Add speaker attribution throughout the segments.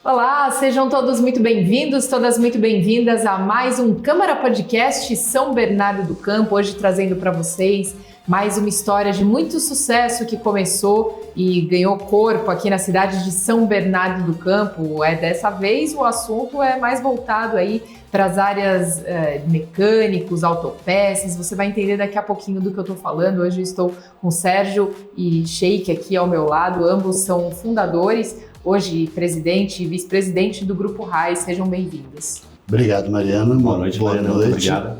Speaker 1: Olá, sejam todos muito bem-vindos, todas muito bem-vindas a mais um Câmara Podcast São Bernardo do Campo, hoje trazendo para vocês mais uma história de muito sucesso que começou e ganhou corpo aqui na cidade de São Bernardo do Campo. Dessa vez o assunto é mais voltado aí para as áreas mecânicos, autopeças. Você vai entender daqui a pouquinho do que eu estou falando. Hoje eu estou com o Sérgio e Sheik aqui ao meu lado, ambos são fundadores, hoje presidente e vice-presidente do Grupo RAI. Sejam bem-vindos.
Speaker 2: Obrigado, Mariana.
Speaker 3: Boa noite, Mariana.
Speaker 2: Boa noite.
Speaker 3: Obrigado.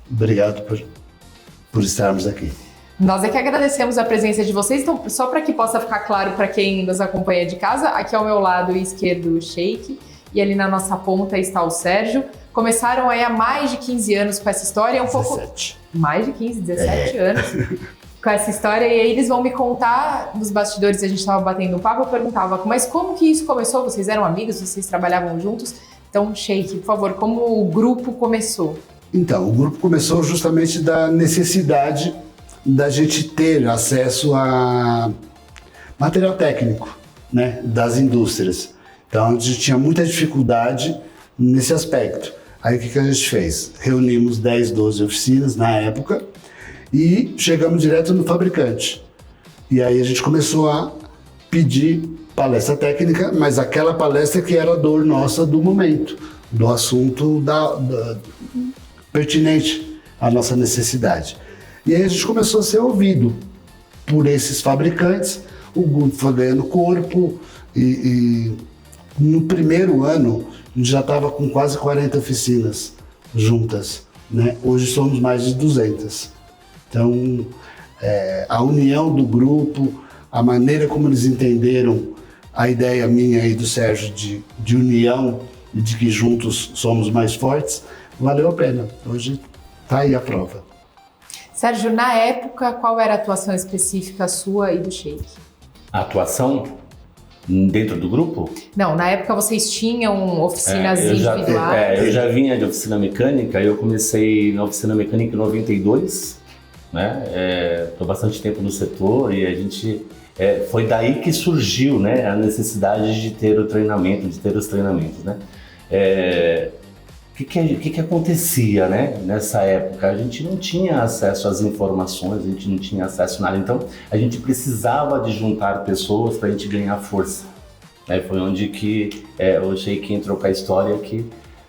Speaker 2: Obrigado por estarmos aqui.
Speaker 1: Nós é que agradecemos a presença de vocês. Então, só para que possa ficar claro para quem nos acompanha de casa, aqui ao meu lado esquerdo o Sheik e ali na nossa ponta está o Sérgio. Começaram aí há mais de 15 anos com essa história.
Speaker 2: 17.
Speaker 1: Mais de 15, 17 anos com essa história. E aí eles vão me contar, nos bastidores a gente estava batendo um papo, eu perguntava, mas como que isso começou? Vocês eram amigos? Vocês trabalhavam juntos? Então, Sheik, por favor, como o grupo começou?
Speaker 2: Então, o grupo começou justamente da necessidade da gente ter acesso a material técnico, né, das indústrias. Então, a gente tinha muita dificuldade nesse aspecto. Aí, o que a gente fez? Reunimos 10, 12 oficinas na época e chegamos direto no fabricante. E aí a gente começou a pedir palestra técnica, mas aquela palestra que era a dor nossa do momento, do assunto pertinente à nossa necessidade. E aí a gente começou a ser ouvido por esses fabricantes, o grupo foi ganhando corpo e no primeiro ano a gente já estava com quase 40 oficinas juntas, né? Hoje somos mais de 200. Então, a união do grupo, a maneira como eles entenderam a ideia minha e do Sérgio de união e de que juntos somos mais fortes, valeu a pena. Hoje está aí a prova.
Speaker 1: Sérgio, na época, qual era a atuação específica sua e do Sheik?
Speaker 3: A atuação dentro do grupo?
Speaker 1: Não, na época vocês tinham oficinas individuais.
Speaker 3: Eu já vinha de oficina mecânica, eu comecei na oficina mecânica em 92, né? Estou bastante tempo no setor e a gente... foi daí que surgiu, né, a necessidade de ter o treinamento, de ter os treinamentos, né? O que acontecia, né, nessa época? A gente não tinha acesso às informações, a gente não tinha acesso a nada, então a gente precisava de juntar pessoas para a gente ganhar força. Foi onde que o Sheik entrou com a história que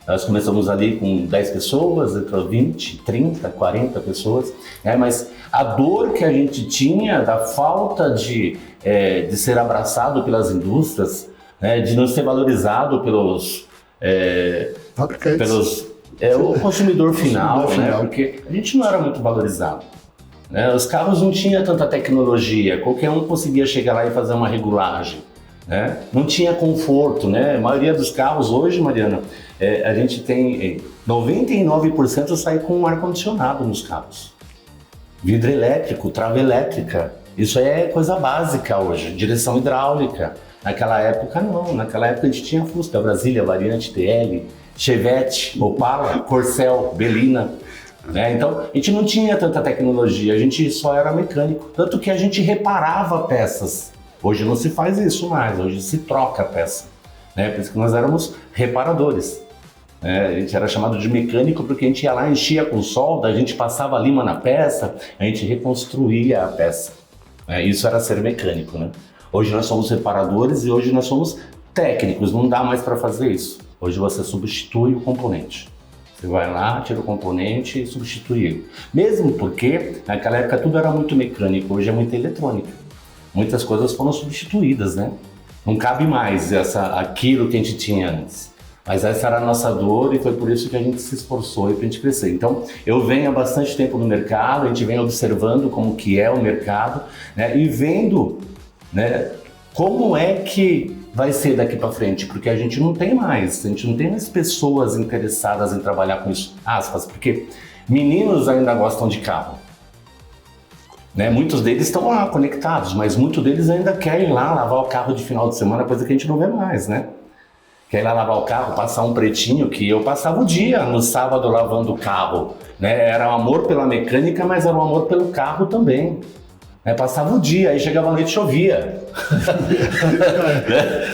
Speaker 3: nós começamos ali com 10 pessoas, entrou 20, 30, 40 pessoas, mas a dor que a gente tinha da falta de ser abraçado pelas indústrias, de não ser valorizado pelos
Speaker 2: Fabricantes.
Speaker 3: O consumidor final, né? Porque a gente não era muito valorizado. Né? Os carros não tinham tanta tecnologia, qualquer um conseguia chegar lá e fazer uma regulagem. Né? Não tinha conforto, né? A maioria dos carros hoje, Mariana, a gente tem 99% sai com ar-condicionado nos carros. Vidro elétrico, trava elétrica, isso é coisa básica hoje, direção hidráulica. Naquela época não, naquela época a gente tinha Fusca, Brasília, Variante, TL, Chevette, Opala, Corcel, Belina. Né? Então a gente não tinha tanta tecnologia, a gente só era mecânico, tanto que a gente reparava peças. Hoje não se faz isso mais, hoje se troca a peça. Né? Por isso que nós éramos reparadores. A gente era chamado de mecânico porque a gente ia lá, enchia com solda, a gente passava lima na peça, a gente reconstruía a peça. Isso era ser mecânico, né? Hoje nós somos reparadores e hoje nós somos técnicos, não dá mais para fazer isso. Hoje você substitui o componente. Você vai lá, tira o componente e substitui ele. Mesmo porque naquela época tudo era muito mecânico, hoje é muito eletrônica. Muitas coisas foram substituídas, né? Não cabe mais aquilo que a gente tinha antes. Mas essa era a nossa dor e foi por isso que a gente se esforçou para a gente crescer. Então, eu venho há bastante tempo no mercado, a gente vem observando como que é o mercado, né? E vendo, né, como é que vai ser daqui para frente, porque a gente não tem mais pessoas interessadas em trabalhar com isso, aspas, porque meninos ainda gostam de carro. Né? Muitos deles estão lá conectados, mas muitos deles ainda querem ir lá lavar o carro de final de semana, coisa que a gente não vê mais, né? Quer ir lá lavar o carro, passar um pretinho, que eu passava o dia no sábado lavando o carro. Né? Era um amor pela mecânica, mas era um amor pelo carro também. Passava o dia, aí chegava a noite e chovia.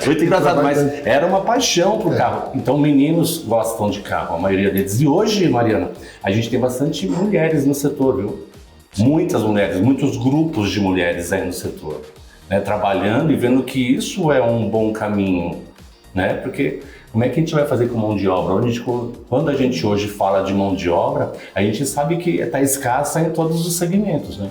Speaker 3: Muito engraçado, mas era uma paixão por carro. Então, meninos gostam de carro, a maioria deles. E hoje, Mariana, a gente tem bastante mulheres no setor, viu? Muitas mulheres, muitos grupos de mulheres aí no setor, né? Trabalhando e vendo que isso é um bom caminho, né? Porque como é que a gente vai fazer com mão de obra? Quando a gente hoje fala de mão de obra, a gente sabe que está escassa em todos os segmentos, né?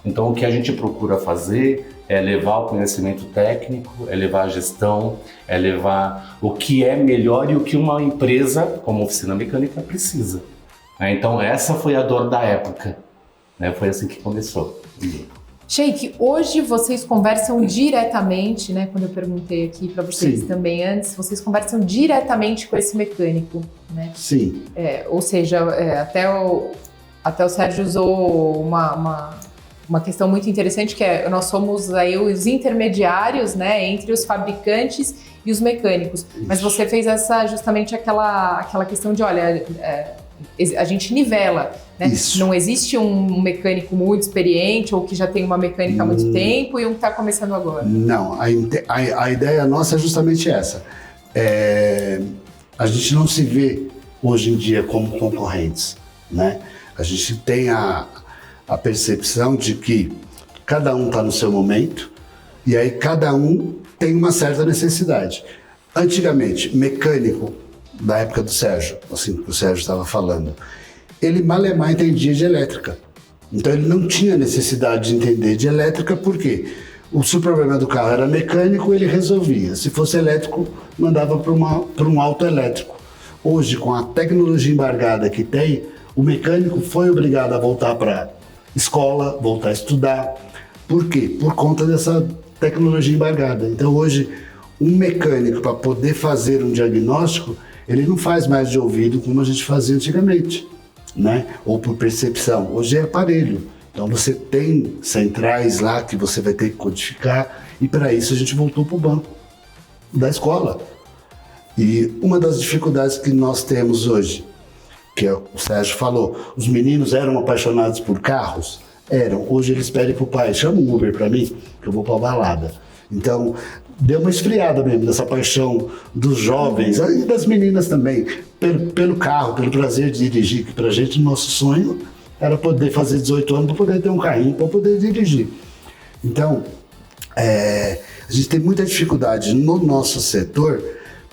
Speaker 3: Então, o que a gente procura fazer é levar o conhecimento técnico, é levar a gestão, é levar o que é melhor e o que uma empresa como Oficina Mecânica precisa. Então, essa foi a dor da época, né? Foi assim que começou.
Speaker 1: Sheik, hoje vocês conversam diretamente, né? Quando eu perguntei aqui para vocês Sim. também antes, vocês conversam diretamente com esse mecânico, né?
Speaker 2: Sim.
Speaker 1: Ou seja, até o Sérgio usou uma questão muito interessante, que é nós somos aí os intermediários, né, entre os fabricantes e os mecânicos. Isso. Mas você fez justamente aquela questão de, olha, a gente nivela, né? Isso. Não existe um mecânico muito experiente ou que já tem uma mecânica há muito tempo e um que está começando agora.
Speaker 2: Não, a ideia nossa é justamente essa. A gente não se vê hoje em dia como concorrentes, né? A gente tem a percepção de que cada um está no seu momento e aí cada um tem uma certa necessidade. Antigamente, mecânico, da época do Sérgio, assim que o Sérgio estava falando, ele malemar entendia de elétrica. Então ele não tinha necessidade de entender de elétrica, porque se o problema do carro era mecânico, ele resolvia. Se fosse elétrico, mandava para um autoelétrico. Hoje, com a tecnologia embargada que tem, o mecânico foi obrigado a voltar para escola, voltar a estudar. Por quê? Por conta dessa tecnologia embargada. Então hoje, um mecânico, para poder fazer um diagnóstico, ele não faz mais de ouvido como a gente fazia antigamente, né? Ou por percepção. Hoje é aparelho. Então você tem centrais lá que você vai ter que codificar, e para isso a gente voltou para o banco da escola. E uma das dificuldades que nós temos hoje, que o Sérgio falou, os meninos eram apaixonados por carros? Eram. Hoje eles pedem pro pai, chama um Uber para mim, que eu vou para a balada. Então, deu uma esfriada mesmo dessa paixão dos jovens e das meninas também, pelo carro, pelo prazer de dirigir, que pra gente, nosso sonho era poder fazer 18 anos para poder ter um carrinho, para poder dirigir. Então, a gente tem muita dificuldade no nosso setor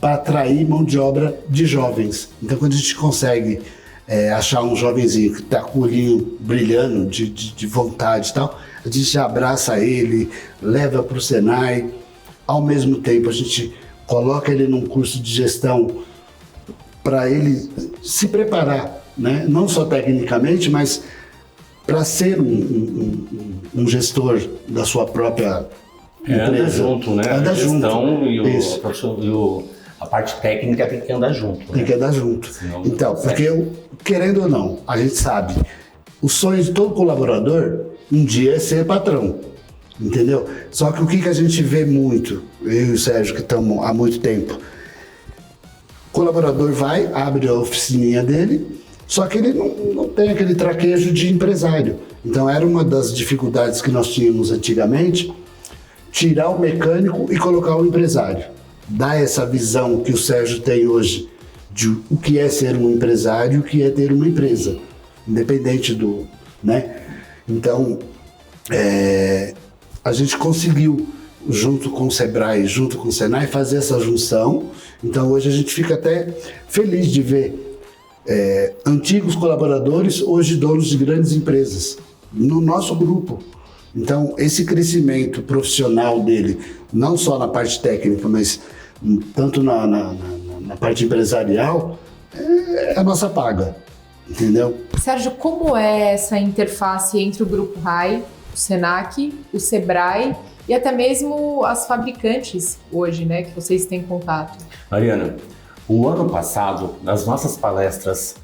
Speaker 2: para atrair mão de obra de jovens. Então, quando a gente consegue achar um jovenzinho que está com o olhinho brilhando de vontade e tal, a gente abraça ele, leva para o Senai. Ao mesmo tempo, a gente coloca ele num curso de gestão para ele se preparar, né? Não só tecnicamente, mas para ser um gestor da sua própria empresa.
Speaker 3: Anda junto, né?
Speaker 2: Anda
Speaker 3: a gestão
Speaker 2: junto.
Speaker 3: e a parte técnica tem que andar junto.
Speaker 2: Tem que andar junto. Senão, então, porque querendo ou não, a gente sabe, o sonho de todo colaborador um dia é ser patrão, entendeu? Só que o que a gente vê muito, eu e o Sérgio que estamos há muito tempo, o colaborador vai, abre a oficininha dele, só que ele não tem aquele traquejo de empresário. Então era uma das dificuldades que nós tínhamos antigamente, tirar o mecânico e colocar o empresário. Dar essa visão que o Sérgio tem hoje de o que é ser um empresário e o que é ter uma empresa, independente do, né? Então, a gente conseguiu, junto com o Sebrae, junto com o Senai, fazer essa junção. Então hoje a gente fica até feliz de ver antigos colaboradores, hoje donos de grandes empresas, no nosso grupo. Então esse crescimento profissional dele, não só na parte técnica, mas tanto na parte empresarial, é a nossa paga, entendeu?
Speaker 1: Sérgio, como é essa interface entre o Grupo RAI, o Senac, o Sebrae e até mesmo as fabricantes hoje, né, que vocês têm contato?
Speaker 3: Mariana, o ano passado, nas nossas palestras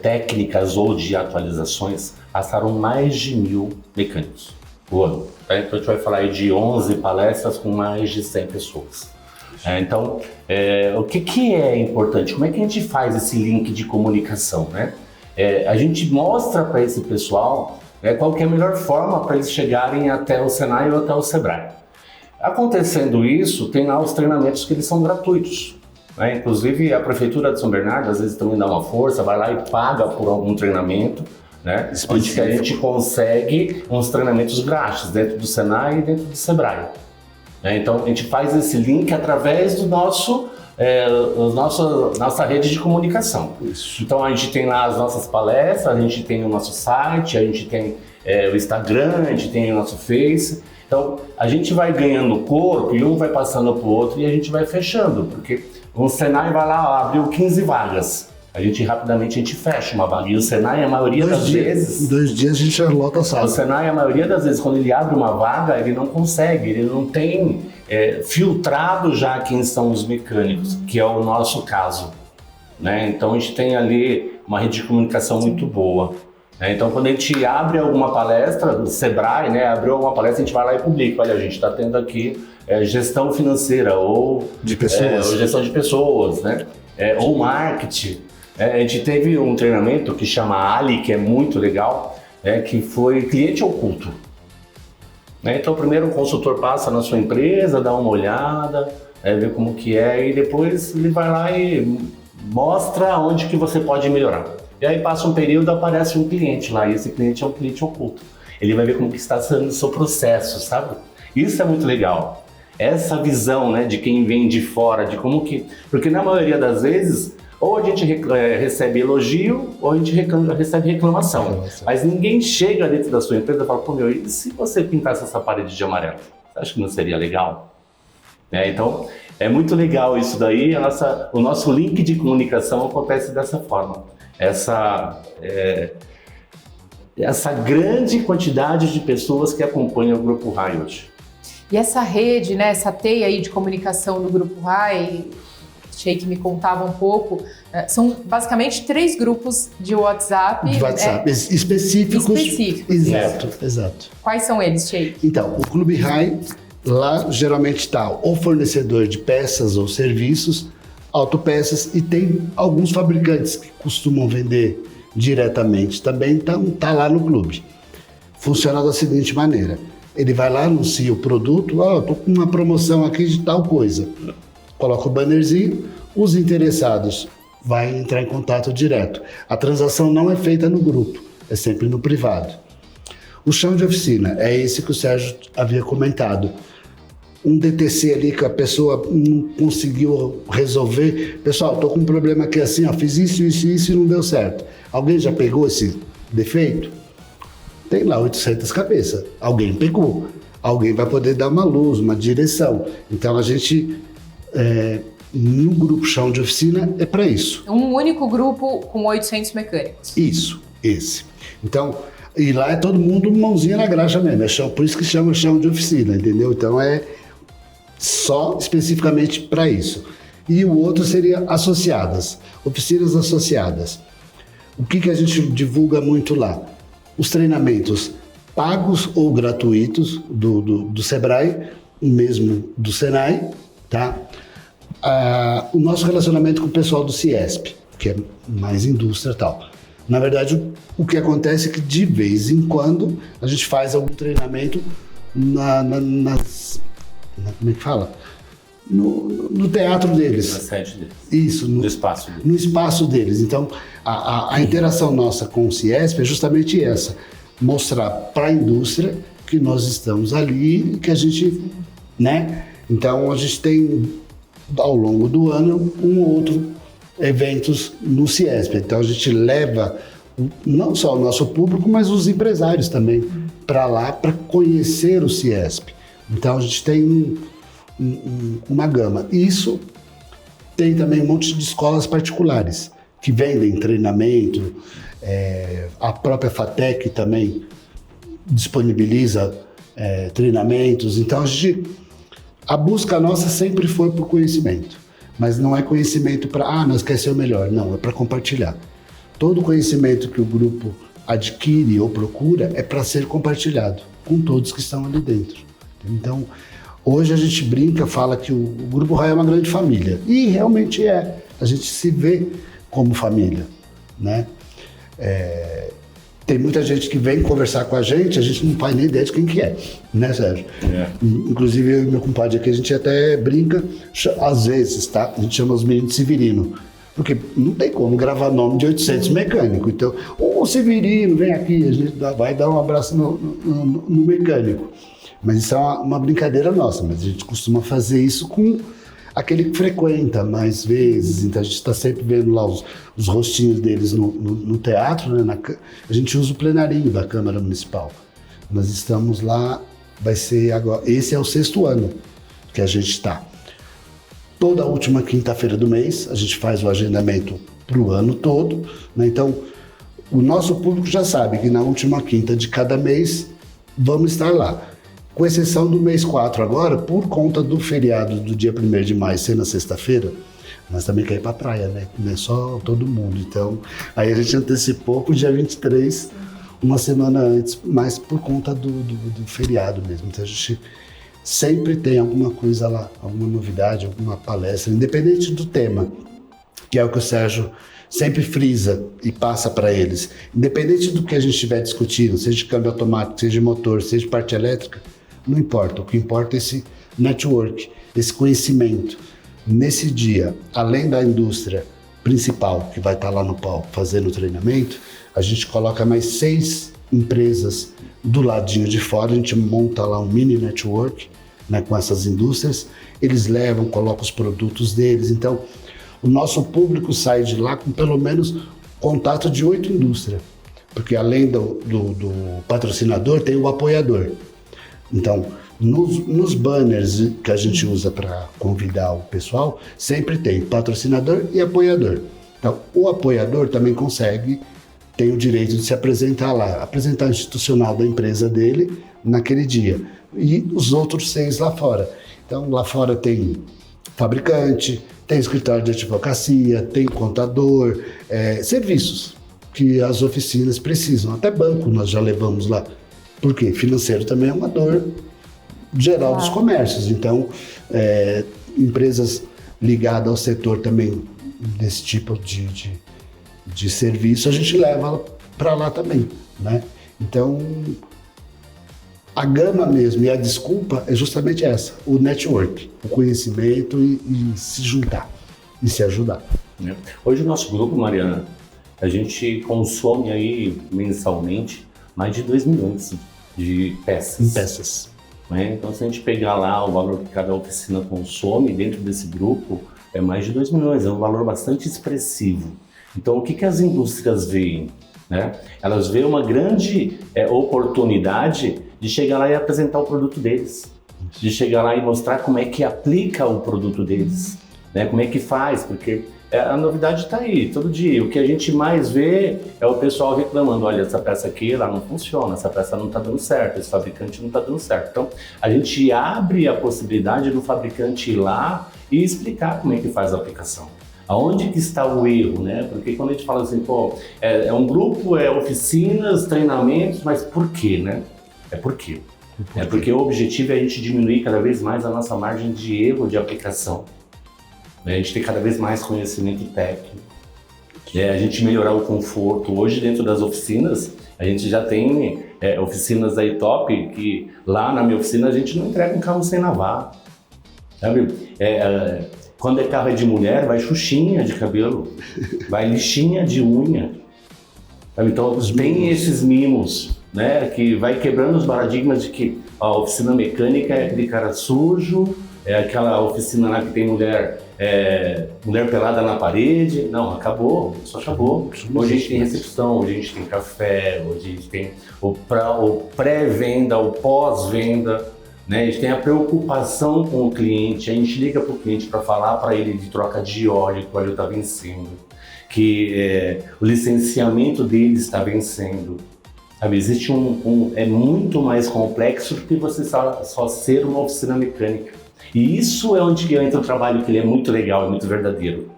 Speaker 3: técnicas ou de atualizações, passaram mais de 1.000 mecânicos o ano. Então a gente vai falar aí de 11 palestras com mais de 100 pessoas. Então, o que é importante? Como é que a gente faz esse link de comunicação, né? A gente mostra para esse pessoal qual que é a melhor forma para eles chegarem até o Senai ou até o Sebrae. Acontecendo isso, tem lá os treinamentos que eles são gratuitos. Inclusive a Prefeitura de São Bernardo às vezes também dá uma força, vai lá e paga por algum treinamento, onde que a gente consegue uns treinamentos grátis dentro do Senai e dentro do Sebrae. Então a gente faz esse link através do nossa rede de comunicação.
Speaker 2: Isso.
Speaker 3: Então a gente tem lá as nossas palestras, a gente tem o nosso site, a gente tem o Instagram, a gente tem o nosso Face. Então a gente vai ganhando corpo e um vai passando para o outro e a gente vai fechando, porque o Senai vai lá, abriu 15 vagas. Rapidamente a gente fecha uma vaga. E o Senai, a maioria das vezes...
Speaker 2: Em 2 dias a gente já lota a sala.
Speaker 3: O Senai, a maioria das vezes, quando ele abre uma vaga, ele não consegue, ele não tem filtrado já quem são os mecânicos, que é o nosso caso. Então a gente tem ali uma rede de comunicação muito boa. Então quando a gente abre alguma palestra, do Sebrae, abriu alguma palestra, a gente vai lá e publica. Olha, a gente está tendo aqui gestão financeira ou
Speaker 2: de pessoas,
Speaker 3: ou gestão de pessoas, ou marketing. A gente teve um treinamento que chama Ali, que é muito legal, que foi cliente oculto. Então primeiro o consultor passa na sua empresa, dá uma olhada, vê como que é, e depois ele vai lá e mostra onde que você pode melhorar. E aí passa um período, aparece um cliente lá, e esse cliente é um cliente oculto. Ele vai ver como que está sendo o seu processo, sabe? Isso é muito legal. Essa visão, de quem vem de fora, de como que... Porque na maioria das vezes, ou a gente recebe elogio, ou a gente recebe reclamação. Mas ninguém chega dentro da sua empresa e fala, pô, e se você pintasse essa parede de amarelo? Você acha que não seria legal? Então, é muito legal isso daí. O nosso link de comunicação acontece dessa forma. Essa grande quantidade de pessoas que acompanham o Grupo RAI hoje.
Speaker 1: E essa rede, essa teia aí de comunicação do Grupo RAI, Sheik me contava um pouco, são basicamente 3 grupos de WhatsApp.
Speaker 2: De WhatsApp, específicos. Exato.
Speaker 1: Quais são eles, Sheik?
Speaker 2: Então, o Clube RAI, lá geralmente está o fornecedor de peças ou serviços, autopeças, e tem alguns fabricantes que costumam vender diretamente também, então tá lá no clube. Funciona da seguinte maneira: ele vai lá, anuncia o produto, tô com uma promoção aqui de tal coisa, coloca o bannerzinho, os interessados vão entrar em contato direto. A transação não é feita no grupo, é sempre no privado. O chão de oficina é esse que o Sérgio havia comentado. Um DTC ali que a pessoa não conseguiu resolver. Pessoal, tô com um problema aqui assim, fiz isso e não deu certo. Alguém já pegou esse defeito? Tem lá 800 cabeças. Alguém pegou. Alguém vai poder dar uma luz, uma direção. Então a gente, no grupo chão de oficina, é para isso.
Speaker 1: Um único grupo com 800 mecânicos.
Speaker 2: Isso, esse. Então, e lá é todo mundo mãozinha na graxa mesmo. Por isso que chama chão de oficina, entendeu? Então é só especificamente para isso. E o outro seria associadas, oficinas associadas. O que a gente divulga muito lá? Os treinamentos pagos ou gratuitos do Sebrae, mesmo do Senai, tá? O nosso relacionamento com o pessoal do Ciesp, que é mais indústria e tal. Na verdade, o que acontece é que de vez em quando a gente faz algum treinamento como é que fala? No teatro deles.
Speaker 3: Na sede deles.
Speaker 2: Isso.
Speaker 3: No espaço deles.
Speaker 2: No espaço deles. Então, a interação nossa com o Ciesp é justamente essa. Mostrar para a indústria que nós estamos ali e que a gente, Então, a gente tem, ao longo do ano, um ou outro eventos no Ciesp. Então, a gente leva não só o nosso público, mas os empresários também para lá, para conhecer o Ciesp. Então a gente tem uma gama. Isso tem também um monte de escolas particulares que vendem treinamento. A própria FATEC também disponibiliza treinamentos. Então a busca nossa sempre foi por conhecimento. Mas não é conhecimento para, nós queremos ser o melhor. Não, é para compartilhar. Todo conhecimento que o grupo adquire ou procura é para ser compartilhado com todos que estão ali dentro. Então, hoje a gente brinca, fala que o Grupo RAI é uma grande família. E realmente é. A gente se vê como família, Tem muita gente que vem conversar com a gente não faz nem ideia de quem que é, né, Sérgio? Inclusive, eu e meu compadre aqui, a gente até brinca, às vezes, tá? A gente chama os meninos de Severino, porque não tem como gravar nome de 800 mecânico. Então, ô Severino, vem aqui, a gente vai dar um abraço no mecânico. Mas isso é uma brincadeira nossa, mas a gente costuma fazer isso com aquele que frequenta mais vezes, então a gente está sempre vendo lá os rostinhos deles no teatro, né? A gente usa o plenarinho da Câmara Municipal. Nós estamos lá, vai ser agora, esse é o 6º ano que a gente está. Toda última quinta-feira do mês, a gente faz o agendamento para o ano todo, né? Então, o nosso público já sabe que na última quinta de cada mês, vamos estar lá. Com exceção do mês 4 agora, por conta do feriado do dia 1º de maio ser na sexta-feira, nós também queremos ir pra praia, né? Não é só todo mundo. Então, aí a gente antecipou pro dia 23, uma semana antes, mas por conta do feriado mesmo. Então a gente sempre tem alguma coisa lá, alguma novidade, alguma palestra, independente do tema, que é o que o Sérgio sempre frisa e passa para eles. Independente do que a gente estiver discutindo, seja de câmbio automático, seja de motor, seja de parte elétrica, não importa. O que importa é esse network, esse conhecimento. Nesse dia, além da indústria principal, que vai estar lá no palco fazendo o treinamento, a gente coloca mais 6 empresas do ladinho de fora, a gente monta lá um mini network, né, com essas indústrias, eles levam, colocam os produtos deles. Então, o nosso público sai de lá com pelo menos contato de 8 indústrias, porque além do patrocinador, tem o apoiador. Então, nos banners que a gente usa para convidar o pessoal, sempre tem patrocinador e apoiador. Então, o apoiador também tem o direito de se apresentar lá, apresentar o institucional da empresa dele naquele dia. E os outros 6 lá fora. Então, lá fora tem fabricante, tem escritório de advocacia, tem contador, serviços que as oficinas precisam. Até banco nós já levamos lá. Porque financeiro também é uma dor geral dos comércios. Então, empresas ligadas ao setor também desse tipo de serviço, a gente leva para lá também, né? Então, a gama mesmo e a desculpa é justamente essa, o network, o conhecimento e se juntar e se ajudar.
Speaker 3: Hoje o nosso grupo, Mariana, a gente consome aí mensalmente mais de 2 milhões de peças.
Speaker 2: Em peças.
Speaker 3: Então, se a gente pegar lá o valor que cada oficina consome dentro desse grupo, é mais de 2 milhões, é um valor bastante expressivo. Então, o que as indústrias veem? Né? Elas veem uma grande oportunidade de chegar lá e apresentar o produto deles, de chegar lá e mostrar como é que aplica o produto deles, né? Como é que faz, porque a novidade está aí, todo dia. O que a gente mais vê é o pessoal reclamando, olha, essa peça aqui ela não funciona, essa peça não está dando certo, esse fabricante não está dando certo. Então, a gente abre a possibilidade do fabricante ir lá e explicar como é que faz a aplicação. Aonde que está o erro, né? Porque quando a gente fala assim, pô, é um grupo, oficinas, treinamentos, mas por quê, né? Por quê? Porque o objetivo é a gente diminuir cada vez mais a nossa margem de erro de aplicação. A gente ter cada vez mais conhecimento técnico, a gente melhorar o conforto. Hoje, dentro das oficinas, a gente já tem oficinas aí top, que lá na minha oficina a gente não entrega um carro sem lavar, sabe? Quando carro de mulher, vai xuxinha de cabelo, vai lixinha de unha, sabe? Então tem esses mimos, né, que vai quebrando os paradigmas de que a oficina mecânica é aquele cara sujo, é aquela oficina lá que tem mulher pelada na parede. Não, acabou, isso acabou. Hoje a gente tem recepção, hoje a gente tem café, hoje a gente tem o pré-venda, o pós-venda, né? A gente tem a preocupação com o cliente, a gente liga para o cliente para falar para ele de troca de óleo, que o óleo está vencendo, que o licenciamento dele está vencendo. Sabe, existe é muito mais complexo do que você só ser uma oficina mecânica. E isso é onde entra o trabalho, que ele é muito legal, é muito verdadeiro.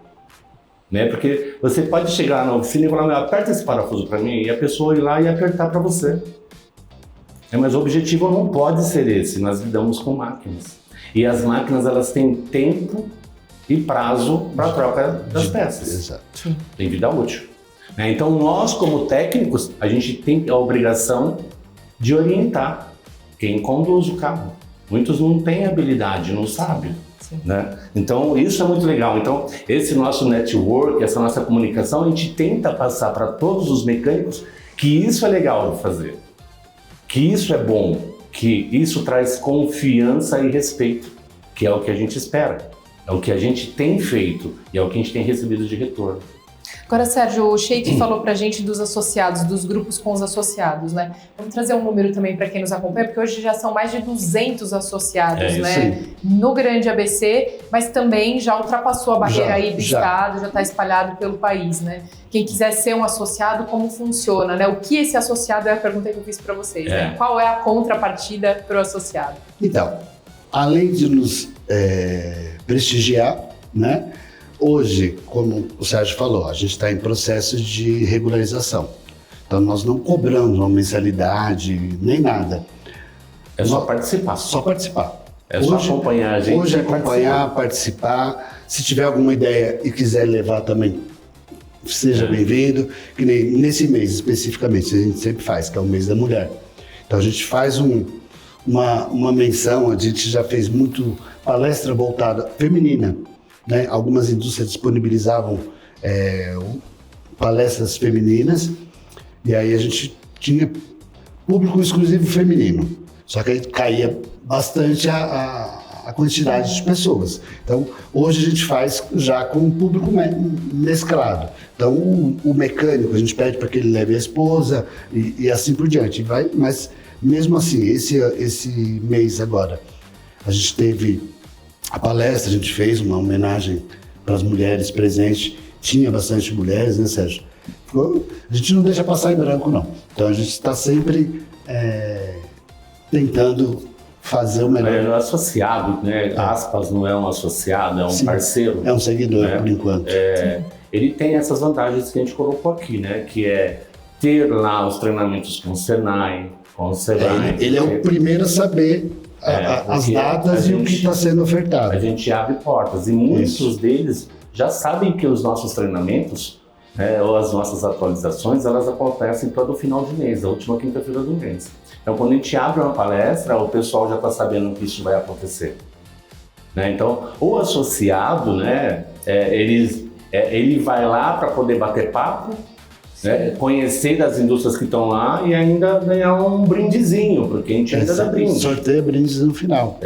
Speaker 3: Né? Porque você pode chegar na oficina e falar, aperta esse parafuso para mim, e a pessoa ir lá e apertar para você. Mas o objetivo não pode ser esse, nós lidamos com máquinas. E as máquinas, elas têm tempo e prazo para a troca das peças.
Speaker 2: Exato.
Speaker 3: Tem vida útil. né? Então nós, como técnicos, a gente tem a obrigação de orientar quem conduz o carro. Muitos não têm habilidade, não sabem. Né? Então isso é muito legal. Então esse nosso network, essa nossa comunicação, a gente tenta passar para todos os mecânicos que isso é legal de fazer, que isso é bom, que isso traz confiança e respeito, que é o que a gente espera, é o que a gente tem feito e é o que a gente tem recebido de retorno.
Speaker 1: Agora, Sérgio, o Sheik falou pra gente dos associados, dos grupos com os associados, né? Vamos trazer um número também para quem nos acompanha, porque hoje já são mais de 200 associados, né? No grande ABC, mas também já ultrapassou a barreira aí do estado, já está espalhado pelo país, né? Quem quiser ser um associado, como funciona, né? O que esse associado é a pergunta que eu fiz para vocês, né? Qual é a contrapartida para o associado?
Speaker 2: Então, além de nos prestigiar, né? Hoje, como o Sérgio falou, a gente está em processo de regularização. Então, nós não cobramos uma mensalidade, nem nada.
Speaker 3: É só participar.
Speaker 2: Só participar.
Speaker 3: É só acompanhar a gente.
Speaker 2: Hoje é acompanhar, participar. Se tiver alguma ideia e quiser levar também, seja bem-vindo. Que nem nesse mês especificamente, a gente sempre faz, que é o mês da mulher. Então, a gente faz uma menção, a gente já fez muito palestra voltada feminina. Né? Algumas indústrias disponibilizavam palestras femininas e aí a gente tinha público exclusivo feminino, só que aí caía bastante a quantidade de pessoas. Então, hoje a gente faz já com um público mesclado. Então, o mecânico, a gente pede para que ele leve a esposa e assim por diante. Mas, mesmo assim, esse mês agora, a gente teve a palestra, a gente fez uma homenagem para as mulheres presentes. Tinha bastante mulheres, né, Sérgio? A gente não deixa passar em branco, não. Então, a gente está sempre tentando fazer o melhor.
Speaker 3: É um associado, né? Aspas, não é um associado, é um parceiro.
Speaker 2: É um seguidor, né? Por enquanto.
Speaker 3: Ele tem essas vantagens que a gente colocou aqui, né? Que é ter lá os treinamentos com o Senai, com o Sebrae.
Speaker 2: Ele é o primeiro a saber as datas e o que está sendo ofertado.
Speaker 3: A gente abre portas e muitos deles já sabem que os nossos treinamentos, ou as nossas atualizações, elas acontecem todo final de mês, a última quinta-feira do mês. Então, quando a gente abre uma palestra, o pessoal já está sabendo que isso vai acontecer. Né? Então, o associado, né, ele vai lá para poder bater papo, né, conhecer das indústrias que estão lá e ainda ganhar um brindezinho, porque a gente ainda dá brinde.
Speaker 2: Sorteia brindes no final.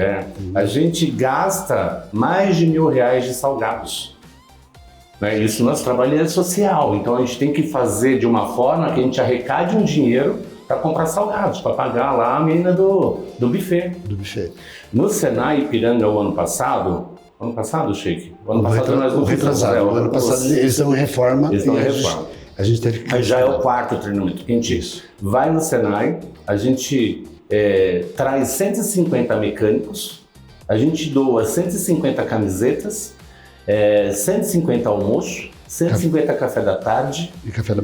Speaker 3: A gente gasta mais de R$1.000 de salgados. Né? Isso nosso trabalho é social, então a gente tem que fazer de uma forma que a gente arrecade um dinheiro para comprar salgados, para pagar lá a menina do buffet. No Senai Ipiranga, o ano passado, Sheik? O ano passado nós não
Speaker 2: retrasado. O ano passado eles estão em reforma. A gente teve que...
Speaker 3: Já é o quarto treinamento que a gente vai no Senai, a gente traz 150 mecânicos, a gente doa 150 camisetas, 150 almoço, 150 café da tarde
Speaker 2: e café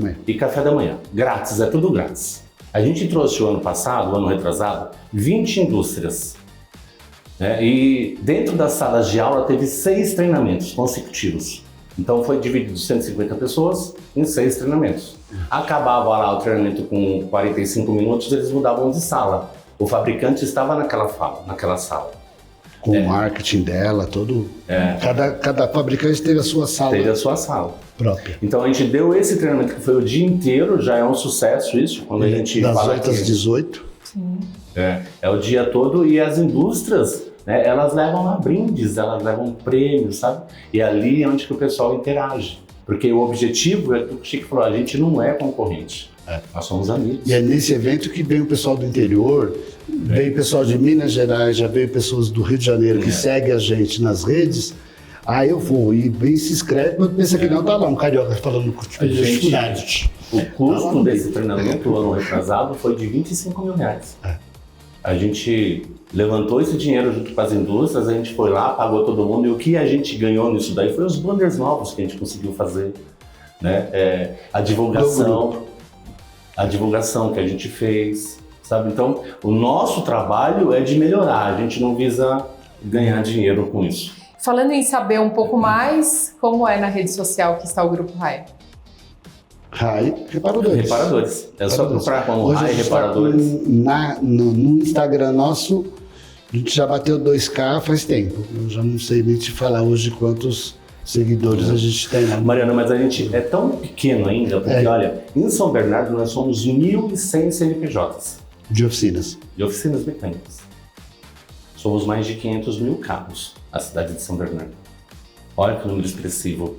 Speaker 2: da manhã.
Speaker 3: Grátis, é tudo grátis. A gente trouxe o ano passado, o ano retrasado, 20 indústrias. E dentro das salas de aula teve 6 treinamentos consecutivos. Então foi dividido 150 pessoas em 6 treinamentos. Acabava lá o treinamento com 45 minutos, eles mudavam de sala. O fabricante estava naquela sala.
Speaker 2: Com o marketing dela, todo. Cada fabricante teve a sua sala.
Speaker 3: Teve a sua sala
Speaker 2: própria.
Speaker 3: Então a gente deu esse treinamento que foi o dia inteiro, já é um sucesso isso. Quando a gente
Speaker 2: das
Speaker 3: fala
Speaker 2: 8 às 18.
Speaker 1: Sim.
Speaker 3: É o dia todo e as indústrias, né, elas levam lá brindes, elas levam prêmios, sabe? E ali é onde que o pessoal interage. Porque o objetivo é o que o Chico falou, a gente não é concorrente. Nós somos amigos.
Speaker 2: E é nesse evento que vem o pessoal do interior, veio o pessoal de Minas Gerais, já veio pessoas do Rio de Janeiro que seguem a gente nas redes. Eu vou e vem se inscreve, mas pensa que não tá lá um carioca falando com dificuldade.
Speaker 3: O custo desse treinamento, o ano retrasado, foi de R$25.000. A gente levantou esse dinheiro junto com as indústrias, a gente foi lá, pagou todo mundo e o que a gente ganhou nisso daí foi os banners novos que a gente conseguiu fazer. Né? A divulgação que a gente fez, sabe? Então, o nosso trabalho é de melhorar, a gente não visa ganhar dinheiro com isso.
Speaker 1: Falando em saber um pouco mais, como é na rede social que está o Grupo Raia?
Speaker 2: Rai Reparadores.
Speaker 3: Reparadores. É só procurar como Rai Reparadores.
Speaker 2: No Instagram nosso, a gente já bateu 2K faz tempo. Eu já não sei nem te falar hoje quantos seguidores a gente tem.
Speaker 3: Mariana, mas a gente é tão pequeno ainda, porque olha, em São Bernardo nós somos 1.100 CNPJs.
Speaker 2: De oficinas.
Speaker 3: De oficinas mecânicas. Somos mais de 500 mil carros, a cidade de São Bernardo. Olha que número expressivo,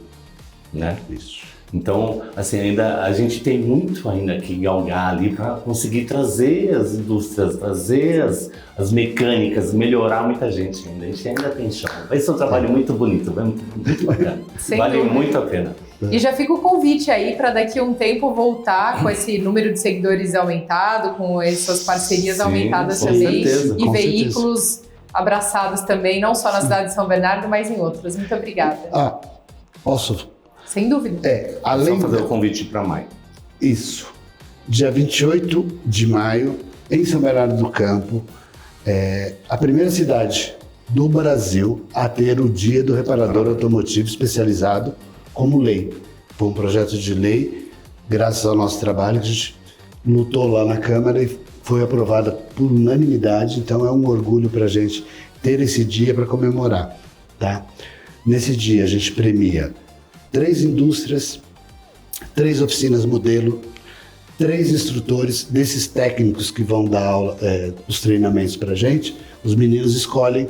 Speaker 3: né?
Speaker 2: Isso.
Speaker 3: Então, assim, ainda a gente tem muito ainda que galgar ali para conseguir trazer as indústrias, trazer as mecânicas, melhorar muita gente ainda. A gente ainda tem chão. Vai ser um trabalho muito bonito, muito bacana. Vale muito a pena.
Speaker 1: E já fica o convite aí para daqui a um tempo voltar com esse número de seguidores aumentado, com essas parcerias aumentadas também.
Speaker 3: Certeza,
Speaker 1: e veículos abraçados também, não só na cidade de São Bernardo, mas em outras. Muito obrigada.
Speaker 2: Posso?
Speaker 1: Sem dúvida.
Speaker 3: Só fazer o convite para maio.
Speaker 2: Isso. Dia 28 de maio, em São Bernardo do Campo, a primeira cidade do Brasil a ter o Dia do Reparador Automotivo Especializado como lei. Foi um projeto de lei, graças ao nosso trabalho, que a gente lutou lá na Câmara e foi aprovada por unanimidade. Então é um orgulho para a gente ter esse dia para comemorar. Tá? Nesse dia a gente premia 3 indústrias, 3 oficinas modelo, 3 instrutores desses técnicos que vão dar aula, os treinamentos para a gente. Os meninos escolhem,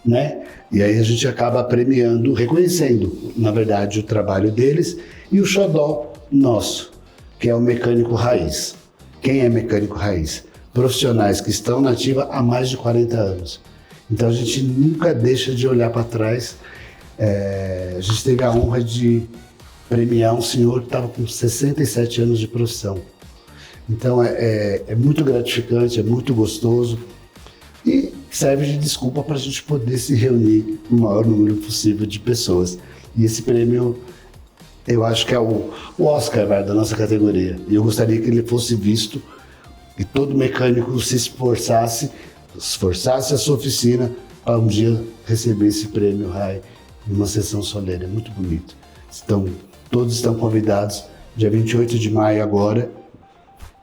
Speaker 2: né? E aí a gente acaba premiando, reconhecendo, na verdade, o trabalho deles e o xodó nosso, que é o mecânico raiz. Quem é mecânico raiz? Profissionais que estão na ativa há mais de 40 anos. Então a gente nunca deixa de olhar para trás. A gente teve a honra de premiar um senhor que estava com 67 anos de profissão. Então é muito gratificante, é muito gostoso e serve de desculpa para a gente poder se reunir o maior número possível de pessoas. E esse prêmio, eu acho que é o Oscar da nossa categoria. E eu gostaria que ele fosse visto, que todo mecânico se esforçasse a sua oficina para um dia receber esse prêmio RAI em uma sessão solene. É muito bonito. Todos estão convidados, dia 28 de maio agora,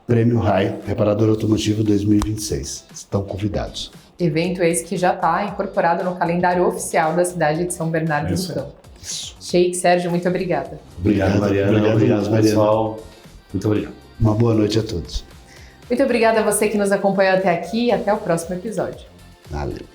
Speaker 2: Prêmio RAI, Reparador Automotivo 2026. Estão convidados.
Speaker 1: Evento esse que já está incorporado no calendário oficial da cidade de São Bernardo do Campo. Sheik, Sérgio, muito obrigada.
Speaker 3: Obrigado, Mariana. Obrigado, pessoal. Muito obrigado.
Speaker 2: Uma boa noite a todos.
Speaker 1: Muito obrigada a você que nos acompanhou até aqui e até o próximo episódio.
Speaker 2: Valeu.